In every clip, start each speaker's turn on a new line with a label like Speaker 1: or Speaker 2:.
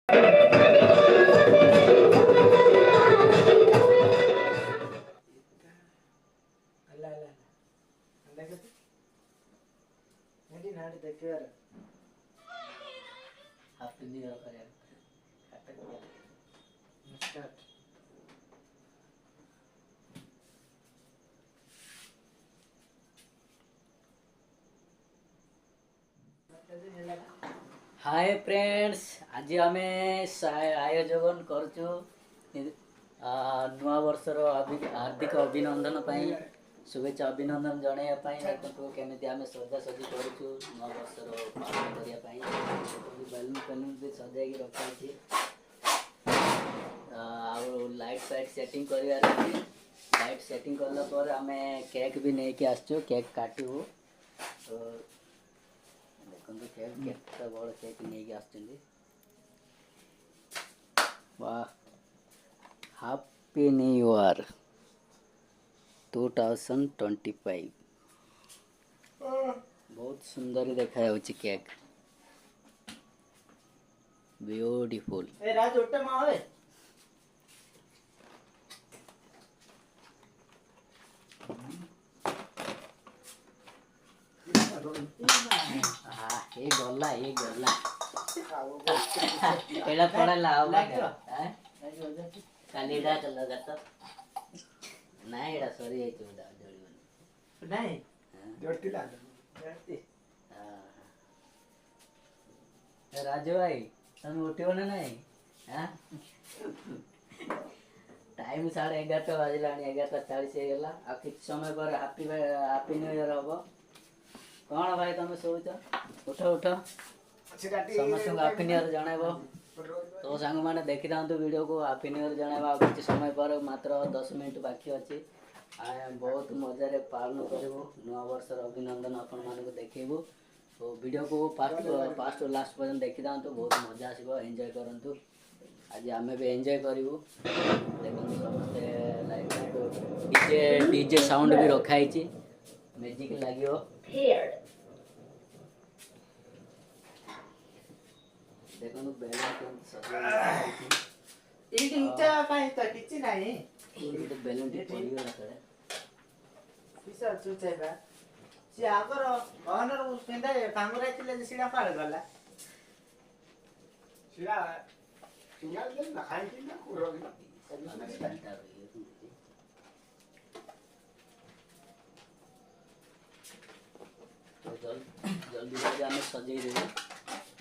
Speaker 1: ಅಲ್ಲ ಅಲ್ಲ ಅಲ್ಲ ಅಂದಾಗತ್ತೆ ನಡಿ ನಾಡಿ ತೆಕ್ಕಿದಾರ ಹ್ಯಾಪಿ ನ್ಯೂ ಇಯರ್ ಕರೆ ಸ್ಟಾರ್ಟ್ हाय फ्रेंड्स आज आम आयोजन करचु नुआ वर्षर हार्दिक अभिनंदन शुभेच्छा अभिनंदन जनवाई देखो केमी आम सजासजी करूँ नुआ वर्षर पालन करने बेलून फेलून भी सजाई रखाई लाइट फाइट सेटिंग कर लाइट सेटिंग कलापर आम केक भी नहीं कि आसचु केक काटू देखो केक केते बड़ केक नहीं कि आसचंदी वाह हैप्पी न्यू ईयर 2025 बहुत सुंदर देखा केक ब्यूटीफुल ए राज उठे मावे ये गला एड़ा पड़ा लाव काली डा चला जाता नहीं एड़ा सॉरी है चोदा जोड़ी नहीं जोड़ती ला जोड़ती हां राजू भाई तुम उठियो ना नहीं हां टाइम 11:30 बजलानी 11:40 हे गेला आ किछ समय पर हैप्पी न्यू ईयर हो कौन भाई तुम सोच उठ उठ समस्त हैप्पी न्यू ईयर जनइबो तो सांग माने देखि दांतु वीडियो को हैप्पी न्यू ईयर जनइबा कुछ समय पर मात्र 10 मिनिट बाकी अछि आ बहुत मजा रे पालन करबो नवा वर्षर अभिनंदन अपन मान को देखिबो तो वीडियो को फास्ट और लास्ट पर्यंत देखि दांतु बहुत मजा आसीबो एन्जॉय करंतु आज आमे भी एन्जॉय करिवो देखो समस्त लाइट डीजे डीजे साउंड भी रखाई छी म्यूजिक लागियो देखो नु बेलून के सजा ई दिनटा काई त किछि नाही ई तो बेलून के पड़ी गला तळे पिसा चुचैबा से आगर ऑनर उस्केंदा कांगरा चिले सिडा पाळ गला सिडा सिंगल दे ना खाई कि ना कुरो कि तो जल्दी जल्दी आम सजई देबो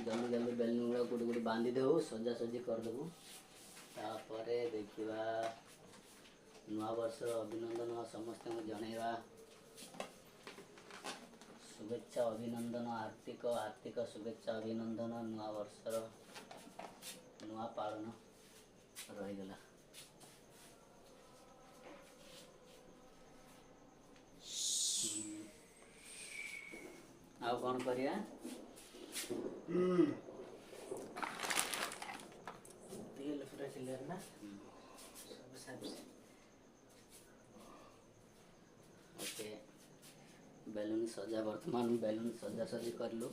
Speaker 1: जल्दी जल्दी बेलून गुड़ा गोटे गोटे बांधी देबू सजासजी करदेबू तापर देखा नुआ वर्ष अभिनंदन समस्त जनइबा शुभेच्छा अभिनंदन हार्दिक हार्दिक शुभेच्छा अभिनंदन नुआ वर्षर नुआ पालन रहीगला आउ कौन करिया तेल पूरा क्लियर ना सब सब ओके बेलून सजा वर्तमान बेलून सजा सजी करलु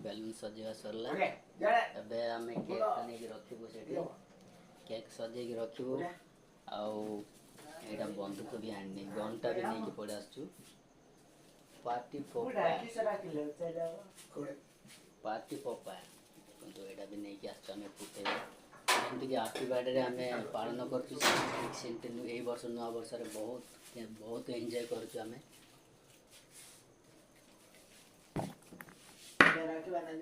Speaker 1: बेलून सजेवा सरला एबे हमें केक खाने की रखिबो सेठी केक सजे की रखिबो आउ एटा बंदूक भी आनी घंटा भी नहीं की पड़े आसचू पार्टी पोपा पार्टी पोपा तो एटा भी नहीं कि आसचू हमें फुटे एमती कि हैप्पी बर्थडे रे हमें पालन करचू सेंटे ए वर्ष नुआ वर्ष रे बहुत बहुत एंजॉय करचू हमें राखी बना दे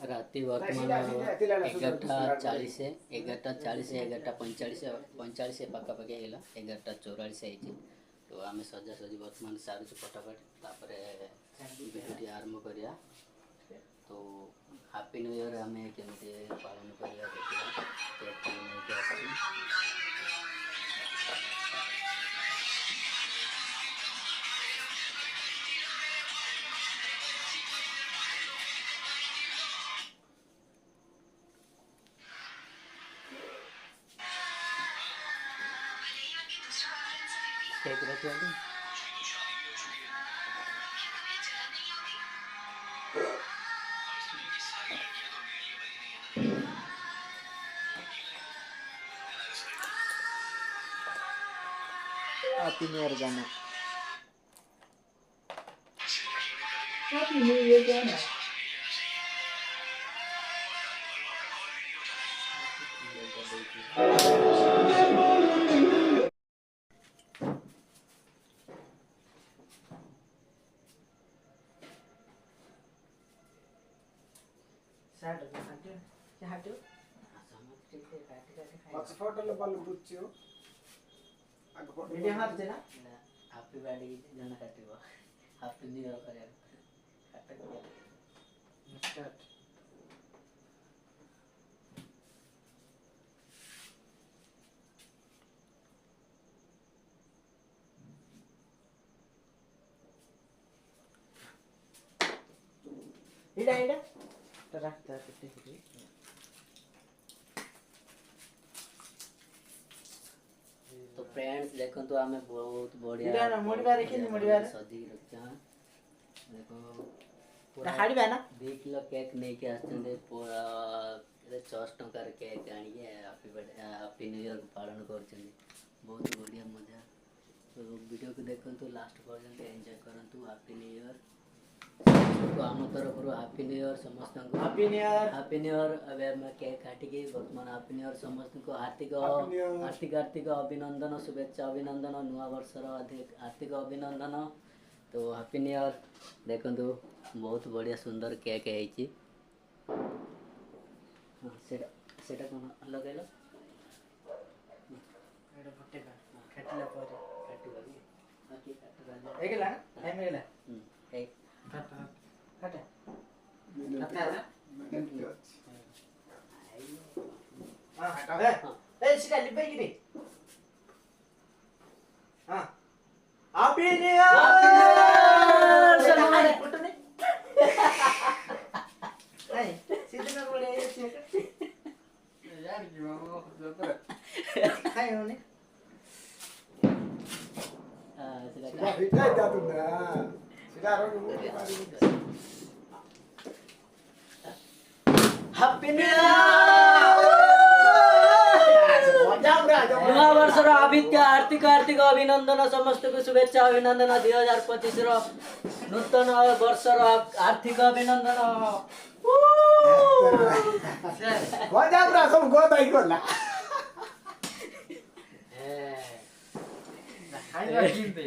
Speaker 1: राति वर्तमान 11:40 से 11:45 पाखापाखि है 11:44 तो आम सजासजी वर्तमान सारी फटाफट तापर भिडियो आरंभ करिया तो हैप्पी न्यू ईयर आम केमती पालन करिया केक रखियो नी हैप्पी न्यू ईयर गाना
Speaker 2: हैप्पी न्यू ईयर गाना
Speaker 3: పచ్చ ఫోటోలో పళ్ళు పుచ్చు అక్క ఫోటో
Speaker 2: मीडियम हाथ देना
Speaker 1: हैप्पी बर्थडे जन काटिबो हैप्पी न्यू ईयर करे काट
Speaker 2: स्टार्ट इडा इडा तो रखता कितने की
Speaker 1: तो फ्रेंड्स देखो तो हमें बहुत बढ़िया
Speaker 2: इधर ना, मोड़ी बारे की नहीं, मोड़ी बारे।
Speaker 1: सजी रखते हैं देखो
Speaker 2: ना हाड़ी बना
Speaker 1: 2 किलो केक नहीं के आछंदे पूरा 6 टंकार केक आनिए happy birthday happy new year पालन करछंदे बहुत बढ़िया मजा तो वीडियो को देखंतु लास्ट पर्यंत एंजॉय करंतु हैप्पी न्यू ईयर तो आम तरफ हैप्पी न्यू ईयर समस्त को
Speaker 2: happy new year
Speaker 1: happy new year अबे मैं केक काटी के वर्तमान हैप्पी न्यू ईयर समस्त को हार्दिक
Speaker 3: Happy New Year.
Speaker 1: हार्दिक अभिनंदन शुभेच्छा अभिनंदन नुआ वर्षर अधिक हार्दिक अभिनंदन तो हैप्पी न्यू ईयर देखंतु बहुत बढ़िया सुंदर केक है सेटा सेटा कोन लगैलो
Speaker 2: एडा फटे का खटला पर
Speaker 1: काटी लगी बाकी काट राजा
Speaker 2: एगला टाइम एगला
Speaker 1: एक
Speaker 2: फट फट हां हटा ए सीधा लिपे की रे हां happy new year
Speaker 1: Happy New Year!
Speaker 2: Photo ने नहीं सीधे में बोले ये चेक
Speaker 3: यार क्यों जोतर
Speaker 2: हाय होने
Speaker 3: సిరా ఫిట్ అయితుందా సిరా రోడ్డు
Speaker 2: हैप्पी न्यू ईयर
Speaker 1: नूआ वर्षर हार्दिक हार्दिक अभिनंदन समस्त को शुभेच्छा अभिनंदन 2025 रो नूतन वर्षर आर्थिक अभिनंदन
Speaker 3: గోదాపురా సమ్ గోదాయికోలా
Speaker 2: हाय बाकी पे